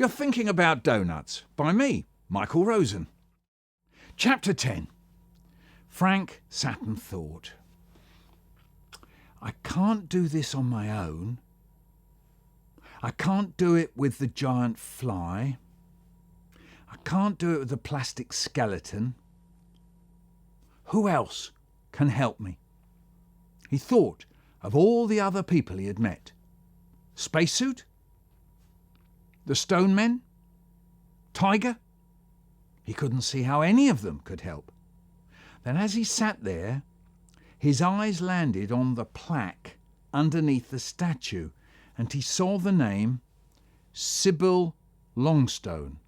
You're thinking about Doughnuts by me, Michael Rosen. Chapter 10. Frank sat and thought. I can't do this on my own. I can't do it with the giant fly. I can't do it with the plastic skeleton. Who else can help me? He thought of all the other people he had met. Spacesuit? The Stone Men? Tiger? He couldn't see how any of them could help. Then as he sat there, his eyes landed on the plaque underneath the statue, and he saw the name Sybil Longstone.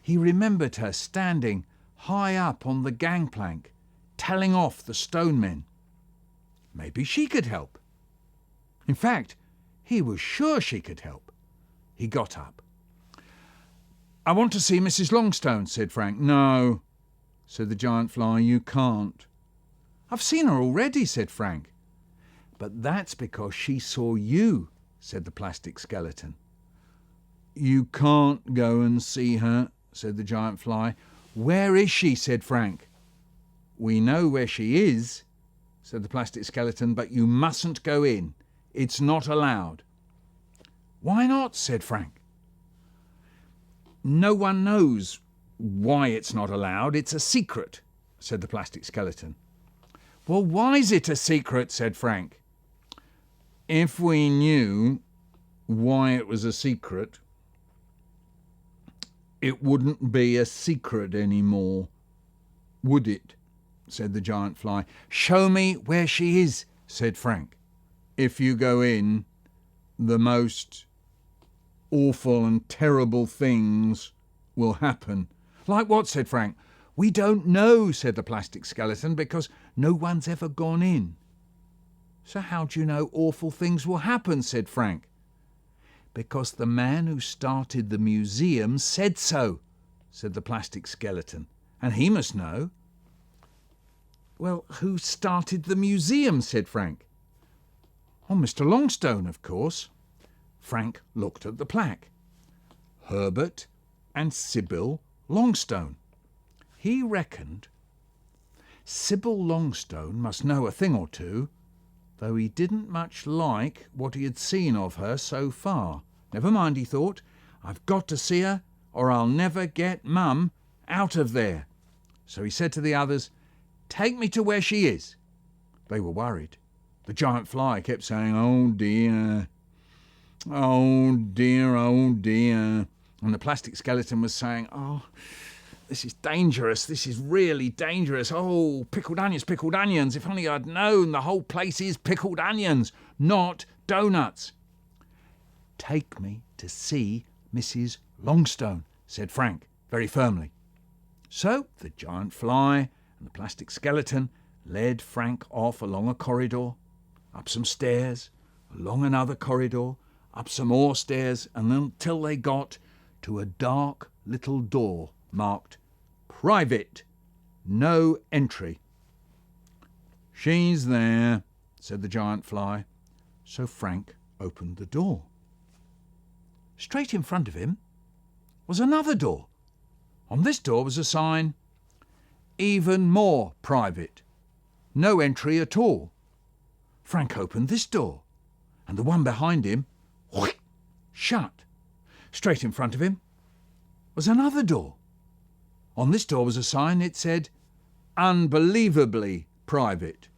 He remembered her standing high up on the gangplank, telling off the Stone Men. Maybe she could help. In fact, he was sure she could help. He got up. I want to see Mrs. Longstone, said Frank. No, said the giant fly, you can't. I've seen her already, said Frank. But that's because she saw you, said the plastic skeleton. You can't go and see her, said the giant fly. Where is she, said Frank. We know where she is, said the plastic skeleton, but you mustn't go in. It's not allowed. Why not, said Frank. No one knows why it's not allowed. It's a secret, said the plastic skeleton. Well, why is it a secret, said Frank. If we knew why it was a secret, it wouldn't be a secret anymore, would it? Said the giant fly. Show me where she is, said Frank. If you go in, the most awful and terrible things will happen. Like what, said Frank. We don't know, said the plastic skeleton, because no one's ever gone in. So how do you know awful things will happen, said Frank. Because the man who started the museum said so, said the plastic skeleton, and he must know. Well, who started the museum, said Frank. Oh, Mr. Longstone, of course. Frank looked at the plaque. Herbert and Sybil Longstone. He reckoned Sybil Longstone must know a thing or two, though he didn't much like what he had seen of her so far. Never mind, he thought. I've got to see her, or I'll never get Mum out of there. So he said to the others, Take me to where she is. They were worried. The giant fly kept saying, Oh dear, oh dear, oh dear. And the plastic skeleton was saying, Oh, this is dangerous. This is really dangerous. Oh, pickled onions. If only I'd known the whole place is pickled onions, not doughnuts. Take me to see Mrs. Longstone, said Frank very firmly. So the giant fly and the plastic skeleton led Frank off along a corridor, up some stairs, along another corridor, up some more stairs, and until they got to a dark little door marked Private, No Entry. She's there, said the giant fly. So Frank opened the door. Straight in front of him was another door. On this door was a sign, Even more private, no entry at all. Frank opened this door, and the one behind him, shut. Straight in front of him was another door. On this door was a sign. It said, Unbelievably private,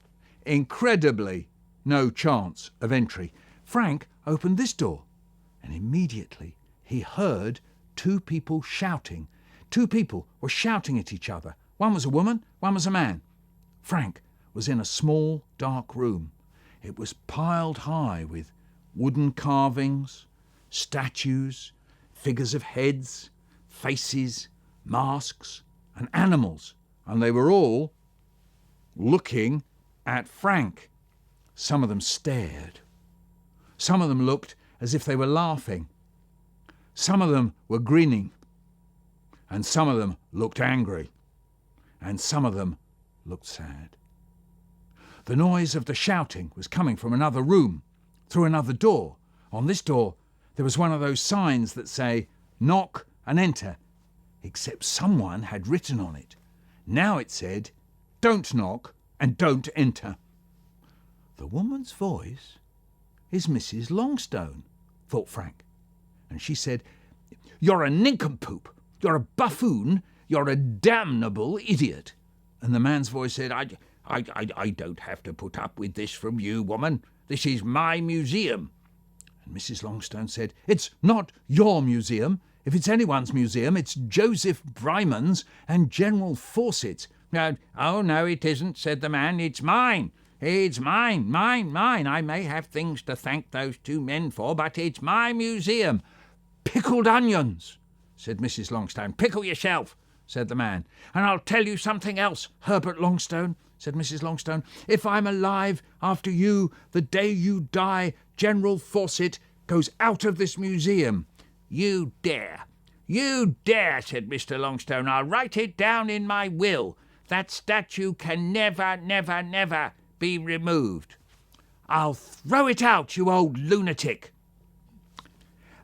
incredibly no chance of entry. Frank opened this door, and immediately he heard two people shouting. Two people were shouting at each other. One was a woman, one was a man. Frank was in a small, dark room. It was piled high with wooden carvings, statues, figures of heads, faces, masks, and animals, and they were all looking at Frank. Some of them stared. Some of them looked as if they were laughing. Some of them were grinning, and some of them looked angry, and some of them looked sad. The noise of the shouting was coming from another room, through another door. On this door, there was one of those signs that say, knock and enter, except someone had written on it. Now it said, don't knock and don't enter. The woman's voice is Mrs. Longstone, thought Frank. And she said, you're a nincompoop, you're a buffoon, you're a damnable idiot. And the man's voice said, I don't have to put up with this from you, woman. This is my museum. And Mrs. Longstone said, it's not your museum. If it's anyone's museum, it's Joseph Bryman's and General Fawcett's. Oh, no, it isn't, said the man. It's mine. It's mine. I may have things to thank those two men for, but it's my museum. Pickled onions, said Mrs. Longstone. Pickle yourself, said the man. And I'll tell you something else, Herbert Longstone, said Mrs. Longstone. If I'm alive after you, the day you die, General Fawcett goes out of this museum. You dare, said Mr. Longstone. I'll write it down in my will. That statue can never be removed. I'll throw it out, you old lunatic.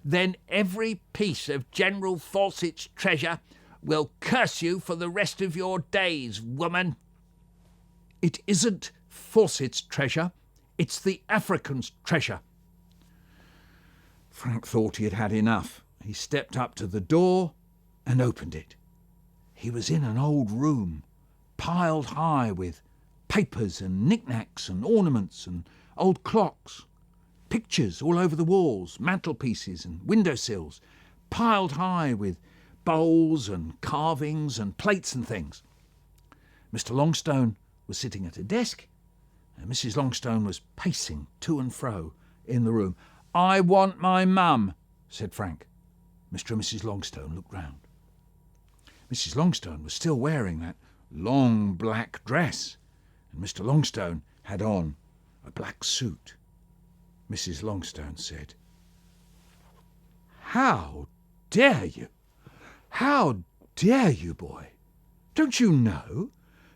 Then every piece of General Fawcett's treasure will curse you for the rest of your days, woman. It isn't Fawcett's treasure, it's the African's treasure. Frank thought he had had enough. He stepped up to the door and opened it. He was in an old room, piled high with papers and knickknacks and ornaments and old clocks, pictures all over the walls, mantelpieces and windowsills, piled high with bowls and carvings and plates and things. Mr. Longstone was sitting at a desk, and Mrs. Longstone was pacing to and fro in the room. I want my mum, said Frank. Mr. and Mrs. Longstone looked round. Mrs. Longstone was still wearing that long black dress, and Mr. Longstone had on a black suit. Mrs. Longstone said, How dare you? How dare you, boy? Don't you know?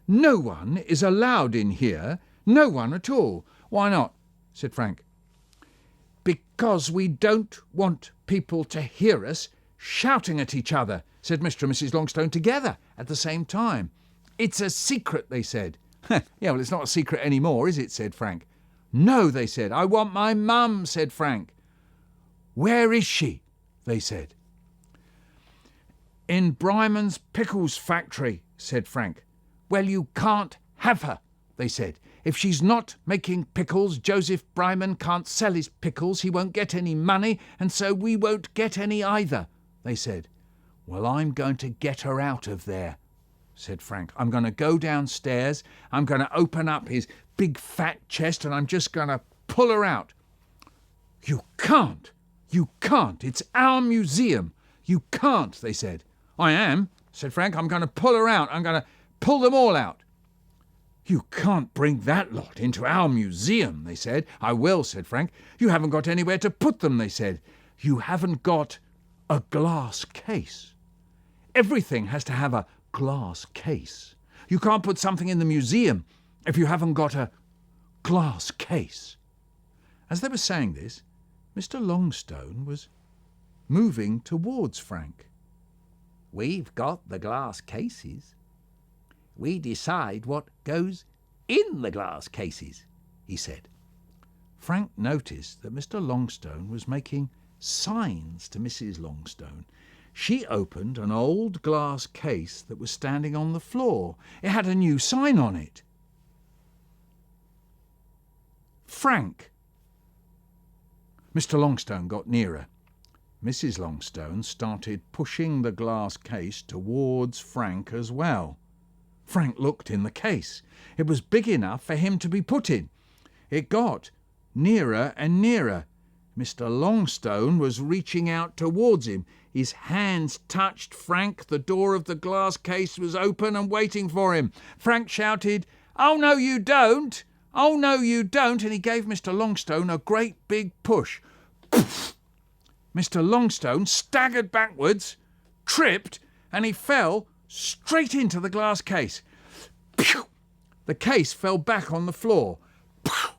No one is allowed in here, no one at all. Why not? Said Frank. Because we don't want people to hear us shouting at each other, said Mr. and Mrs. Longstone together at the same time. It's a secret, they said. Yeah, well, it's not a secret anymore, is it? Said Frank. No, they said. I want my mum, said Frank. Where is she? They said. In Bryman's Pickles factory, said Frank. Well, you can't have her, they said. If she's not making pickles, Joseph Bryman can't sell his pickles, he won't get any money, and so we won't get any either, they said. Well, I'm going to get her out of there, said Frank. I'm going to go downstairs, I'm going to open up his big fat chest, and I'm just going to pull her out. You can't, it's our museum. You can't, they said. I am, said Frank. I'm going to pull her out. I'm going to pull them all out. You can't bring that lot into our museum, they said. I will, said Frank. You haven't got anywhere to put them, they said. You haven't got a glass case. Everything has to have a glass case. You can't put something in the museum if you haven't got a glass case. As they were saying this, Mr. Longstone was moving towards Frank. We've got the glass cases. We decide what goes in the glass cases, he said. Frank noticed that Mr. Longstone was making signs to Mrs. Longstone. She opened an old glass case that was standing on the floor. It had a new sign on it. Frank. Mr. Longstone got nearer. Mrs. Longstone started pushing the glass case towards Frank as well. Frank looked in the case. It was big enough for him to be put in. It got nearer and nearer. Mr. Longstone was reaching out towards him. His hands touched Frank. The door of the glass case was open and waiting for him. Frank shouted, "Oh, no, you don't! Oh, no, you don't!" And he gave Mr. Longstone a great big push. Poof! Mr. Longstone staggered backwards, tripped, and he fell straight into the glass case. Pew! The case fell back on the floor. Pew!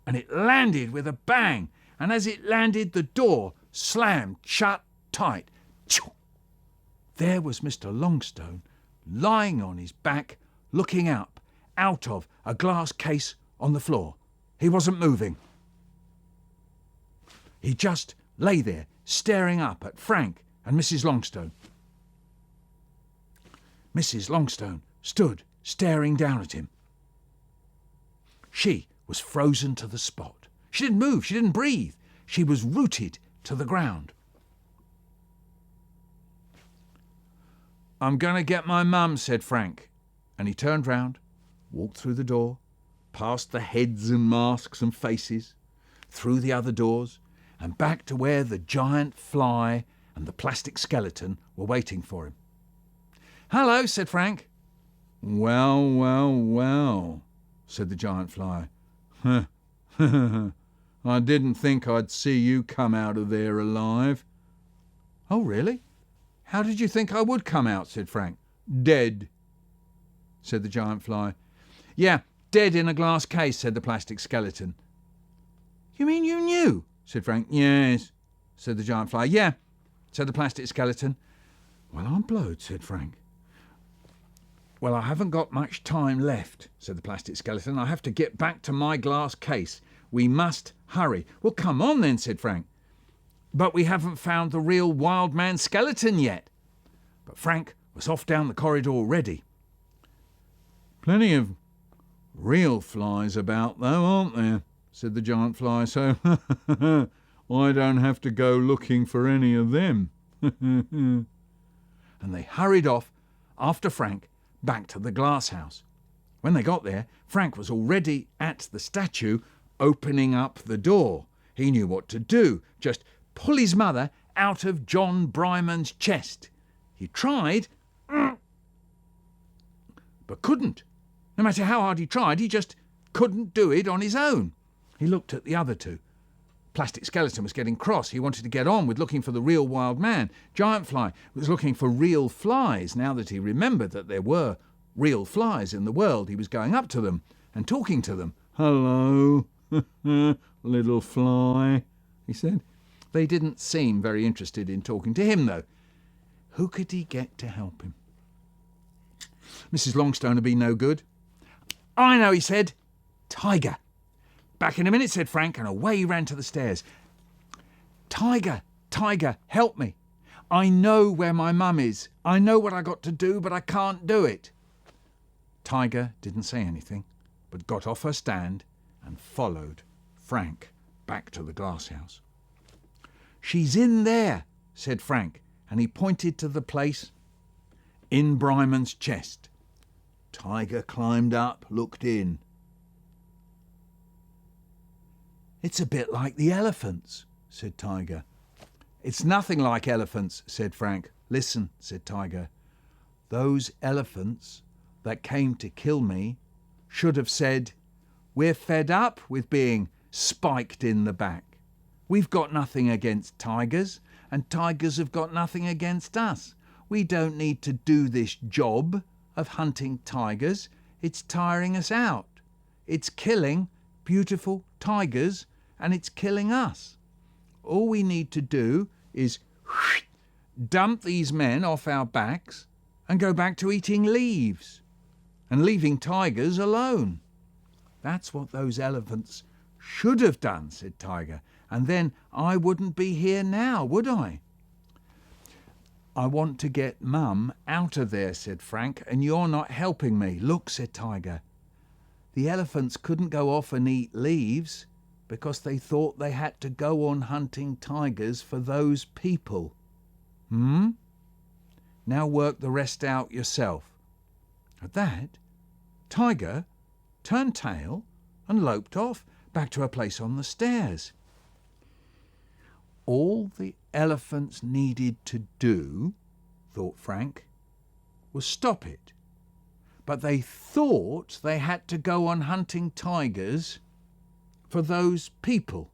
And it landed with a bang, and as it landed, the door slammed shut tight. Achoo! There was Mr. Longstone, lying on his back, looking up, out of a glass case on the floor. He wasn't moving. He just lay there, staring up at Frank and Mrs. Longstone. Mrs. Longstone stood staring down at him. She was frozen to the spot. She didn't move, she didn't breathe. She was rooted to the ground. "I'm going to get my mum," said Frank, and he turned round, walked through the door, past the heads and masks and faces, through the other doors, and back to where the giant fly and the plastic skeleton were waiting for him. "Hello," said Frank. "Well, well, well," said the giant fly. "I didn't think I'd see you come out of there alive." "Oh, really? How did you think I would come out?" said Frank. "Dead," said the giant fly. "Yeah, dead in a glass case," said the plastic skeleton. "You mean you knew?" said Frank. "Yes," said the giant fly. "Yeah," said the plastic skeleton. "Well, I'm blowed," said Frank. "Well, I haven't got much time left," said the plastic skeleton. "I have to get back to my glass case. We must hurry." "Well, come on then," said Frank. "But we haven't found the real wild man skeleton yet." But Frank was off down the corridor already. "Plenty of real flies about, though, aren't there?" said the giant fly, "so I don't have to go looking for any of them." And they hurried off after Frank back to the glass house. When they got there, Frank was already at the statue, opening up the door. He knew what to do, just pull his mother out of John Bryman's chest. He tried, but couldn't. No matter how hard he tried, he just couldn't do it on his own. He looked at the other two. Plastic Skeleton was getting cross. He wanted to get on with looking for the real wild man. Giant Fly was looking for real flies. Now that he remembered that there were real flies in the world, he was going up to them and talking to them. "Hello, little fly," he said. They didn't seem very interested in talking to him, though. Who could he get to help him? Mrs. Longstone would be no good. "I know," he said. "Tiger." "Back in a minute," said Frank, and away he ran to the stairs. "Tiger, Tiger, help me. I know where my mum is. I know what I got to do, but I can't do it." Tiger didn't say anything, but got off her stand and followed Frank back to the glass house. "She's in there," said Frank, and he pointed to the place in Bryman's chest. Tiger climbed up, looked in. "It's a bit like the elephants," said Tiger. "It's nothing like elephants," said Frank. "Listen," said Tiger. "Those elephants that came to kill me should have said, 'We're fed up with being spiked in the back. We've got nothing against tigers, and tigers have got nothing against us. We don't need to do this job of hunting tigers. It's tiring us out. It's killing beautiful tigers, and it's killing us. All we need to do is dump these men off our backs and go back to eating leaves and leaving tigers alone.' That's what those elephants should have done," said Tiger, "and then I wouldn't be here now, would I?" "I want to get Mum out of there," said Frank, "and you're not helping me." "Look," said Tiger, "the elephants couldn't go off and eat leaves because they thought they had to go on hunting tigers for those people. Now work the rest out yourself." At that, Tiger turned tail and loped off back to her place on the stairs. All the elephants needed to do, thought Frank, was stop it. But they thought they had to go on hunting tigers for those people.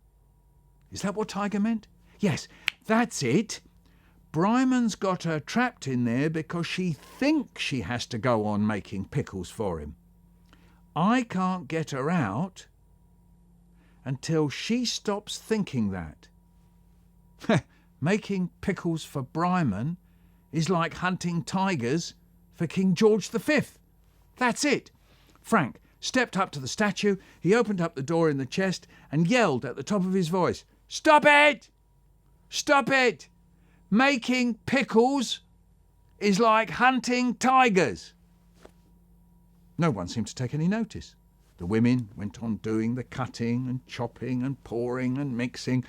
Is that what Tiger meant? Yes, that's it. Bryman's got her trapped in there because she thinks she has to go on making pickles for him. I can't get her out until she stops thinking that. making pickles for Bryman is like hunting tigers for King George V. That's it. Frank stepped up to the statue, he opened up the door in the chest and yelled at the top of his voice, "Stop it! Stop it! Making pickles is like hunting tigers." No one seemed to take any notice. The women went on doing the cutting and chopping and pouring and mixing.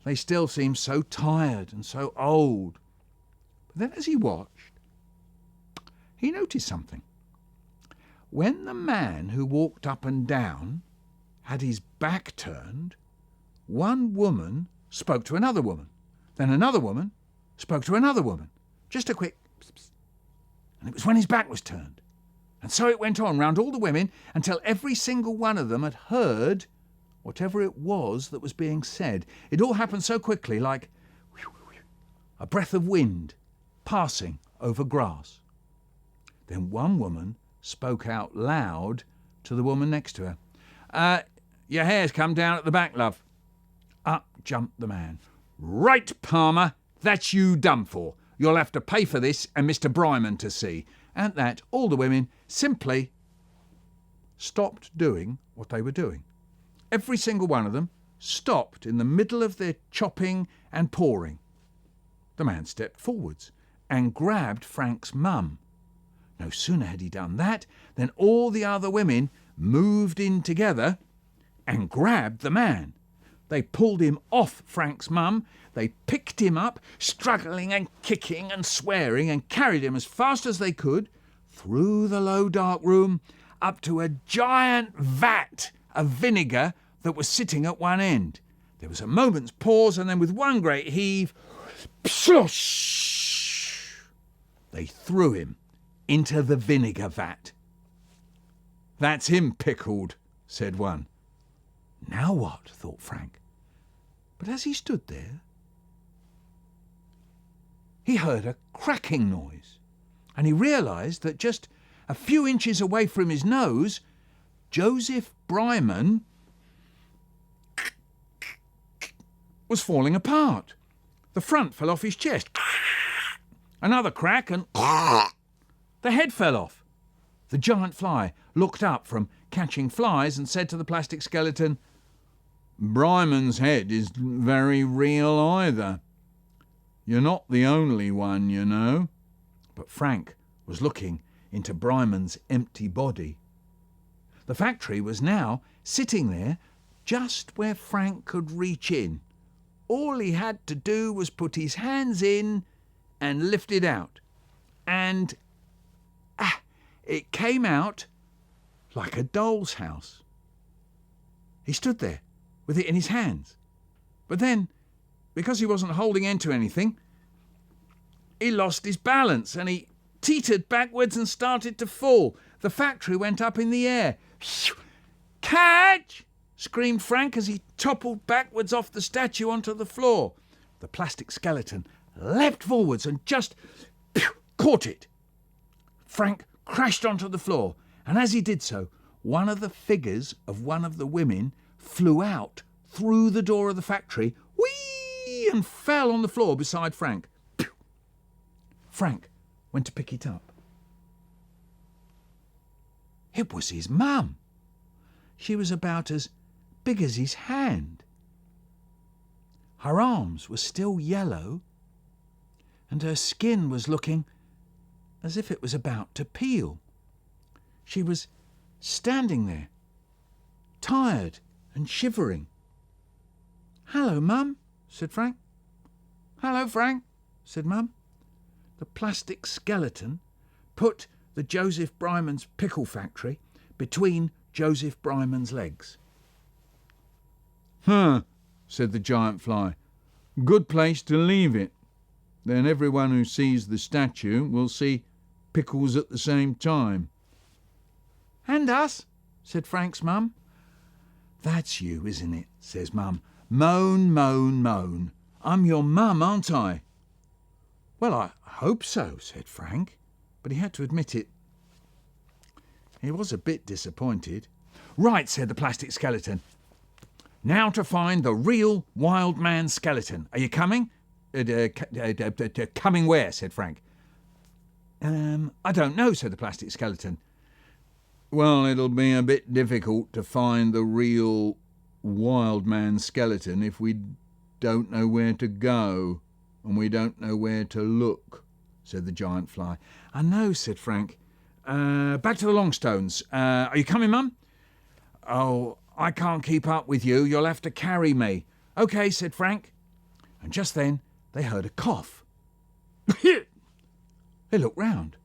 They still seemed so tired and so old. But then as he watched, he noticed something. When the man who walked up and down had his back turned, one woman spoke to another woman. Then another woman spoke to another woman. Just a quick pss, pss. And it was when his back was turned. And so it went on round all the women until every single one of them had heard whatever it was that was being said. It all happened so quickly, like a breath of wind passing over grass. Then one woman spoke out loud to the woman next to her. Your hair's come down at the back, love." Up jumped the man. "Right, Palmer, that's you done for. You'll have to pay for this and Mr. Bryman to see." At that, all the women simply stopped doing what they were doing. Every single one of them stopped in the middle of their chopping and pouring. The man stepped forwards and grabbed Frank's mum. No sooner had he done that than all the other women moved in together and grabbed the man. They pulled him off Frank's mum, they picked him up, struggling and kicking and swearing, and carried him as fast as they could through the low dark room up to a giant vat of vinegar that was sitting at one end. There was a moment's pause, and then with one great heave, pshosh, they threw him into the vinegar vat. "That's him pickled," said one. Now what? Thought Frank. But as he stood there, he heard a cracking noise, and he realised that just a few inches away from his nose, Joseph Bryman was falling apart. The front fell off his chest. Another crack, and the head fell off. The giant fly looked up from catching flies and said to the plastic skeleton, "Bryman's head is very real either. You're not the only one, you know." But Frank was looking into Bryman's empty body. The factory was now sitting there just where Frank could reach in. All he had to do was put his hands in and lift it out. And it came out like a doll's house. He stood there with it in his hands. But then, because he wasn't holding into anything, he lost his balance and he teetered backwards and started to fall. The factory went up in the air. "Catch!" screamed Frank as he toppled backwards off the statue onto the floor. The plastic skeleton leapt forwards and just caught it. Frank crashed onto the floor, and as he did so, one of the figures of one of the women flew out through the door of the factory, whee, and fell on the floor beside Frank. Frank went to pick it up. It was his mum. She was about as big as his hand. Her arms were still yellow, and her skin was looking as if it was about to peel. She was standing there, tired and shivering. "Hello, Mum," said Frank. "Hello, Frank," said Mum. The plastic skeleton put the Joseph Bryman's pickle factory between Joseph Bryman's legs. "Huh," said the giant fly. "Good place to leave it. Then everyone who sees the statue will see Pickles at the same time." "And us," said Frank's mum. "That's you, isn't it?" says Mum. "Moan, moan, moan. I'm your mum, aren't I?" "Well, I hope so," said Frank, but he had to admit it. He was a bit disappointed. "Right," said the plastic skeleton. "Now to find the real wild man skeleton. Are you coming?" Coming where? Said Frank. I don't know, said the plastic skeleton. Well, it'll be a bit difficult to find the real wild man skeleton if we don't know where to go, and we don't know where to look, said the giant fly. I know, said Frank. Back to the Longstones. Are you coming, Mum? Oh, I can't keep up with you. You'll have to carry me. OK, said Frank. And just then they heard a cough. They looked round.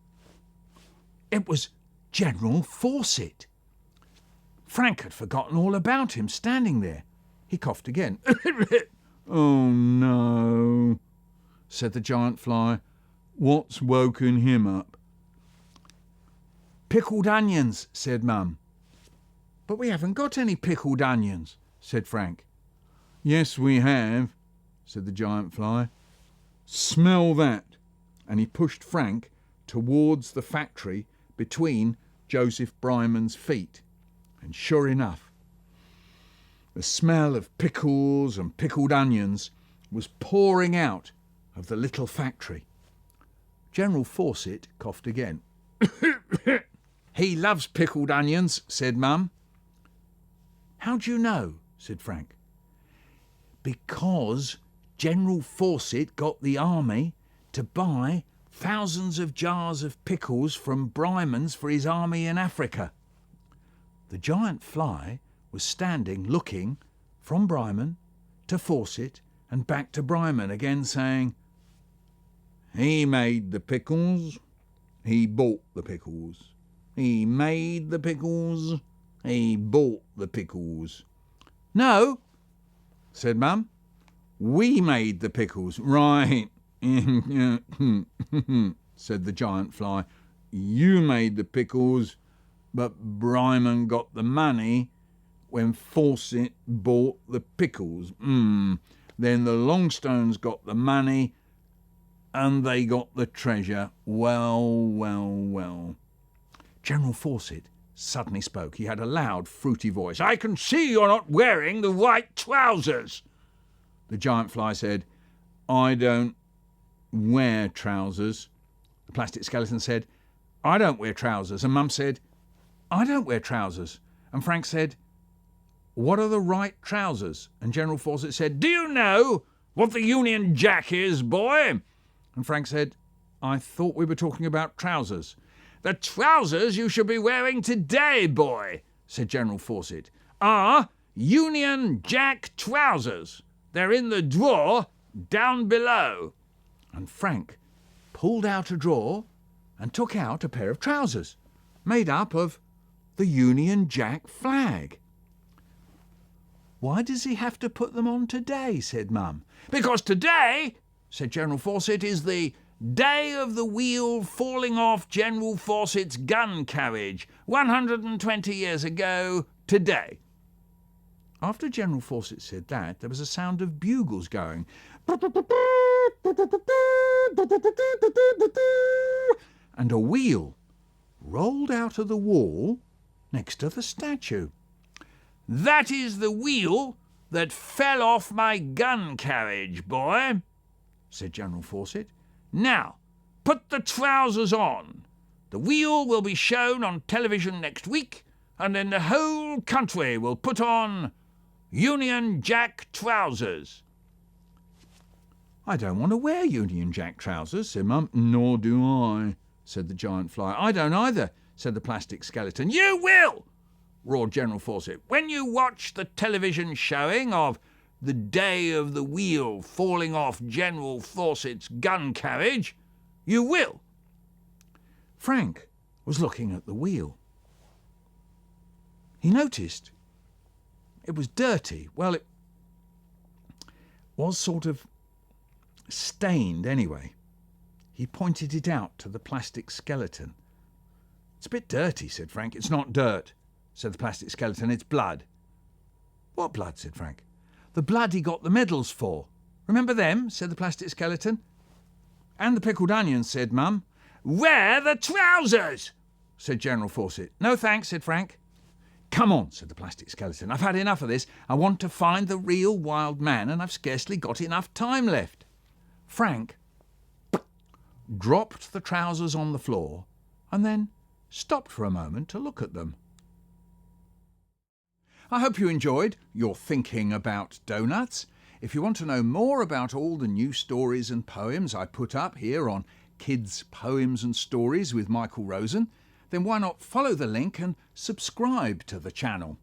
It was General Fawcett. Frank had forgotten all about him standing there. He coughed again. Oh, no, said the giant fly. What's woken him up? Pickled onions, said Mum. But we haven't got any pickled onions, said Frank. Yes, we have, said the giant fly. Smell that. And he pushed Frank towards the factory between Joseph Bryman's feet. And sure enough, the smell of pickles and pickled onions was pouring out of the little factory. General Fawcett coughed again. He loves pickled onions, said Mum. How do you know? Said Frank. Because General Fawcett got the army to buy thousands of jars of pickles from Bryman's for his army in Africa. The giant fly was standing looking from Bryman to Fawcett and back to Bryman again, saying, He made the pickles, he bought the pickles. He made the pickles, he bought the pickles. No, said Mum. We made the pickles. Right, said the giant fly. You made the pickles, but Bryman got the money when Fawcett bought the pickles. Then the Longstones got the money and they got the treasure. Well. General Fawcett suddenly spoke. He had a loud, fruity voice. I can see you're not wearing the right trousers. The giant fly said, I don't wear trousers. The plastic skeleton said, I don't wear trousers. And Mum said, I don't wear trousers. And Frank said, what are the right trousers? And General Fawcett said, do you know what the Union Jack is, boy? And Frank said, I thought we were talking about trousers. The trousers you should be wearing today, boy, said General Fawcett, are Union Jack trousers. They're in the drawer down below. And Frank pulled out a drawer and took out a pair of trousers made up of the Union Jack flag. Why does he have to put them on today? Said Mum. Because today, said General Fawcett, is the day of the wheel falling off General Fawcett's gun carriage 120 years ago today. After General Fawcett said that, there was a sound of bugles going. And a wheel rolled out of the wall next to the statue. That is the wheel that fell off my gun carriage, boy, said General Fawcett. Now, put the trousers on. The wheel will be shown on television next week, and then the whole country will put on Union Jack trousers. I don't want to wear Union Jack trousers, said Mum. Nor do I, said the giant fly. I don't either, said the plastic skeleton. You will, roared General Fawcett. When you watch the television showing of the day of the wheel falling off General Fawcett's gun carriage, you will. Frank was looking at the wheel. He noticed it was dirty. Well, it was sort of stained anyway. He pointed it out to the plastic skeleton. It's a bit dirty, said Frank. It's not dirt, said the plastic skeleton. It's blood. What blood? Said Frank. The blood he got the medals for. Remember them? Said the plastic skeleton. And the pickled onions, said Mum. Wear the trousers, said General Fawcett. No thanks, said Frank. Come on, said the plastic skeleton. I've had enough of this. I want to find the real wild man, and I've scarcely got enough time left. Frank dropped the trousers on the floor and then stopped for a moment to look at them. I hope you enjoyed your thinking about doughnuts. If you want to know more about all the new stories and poems I put up here on Kids Poems and Stories with Michael Rosen, then why not follow the link and subscribe to the channel?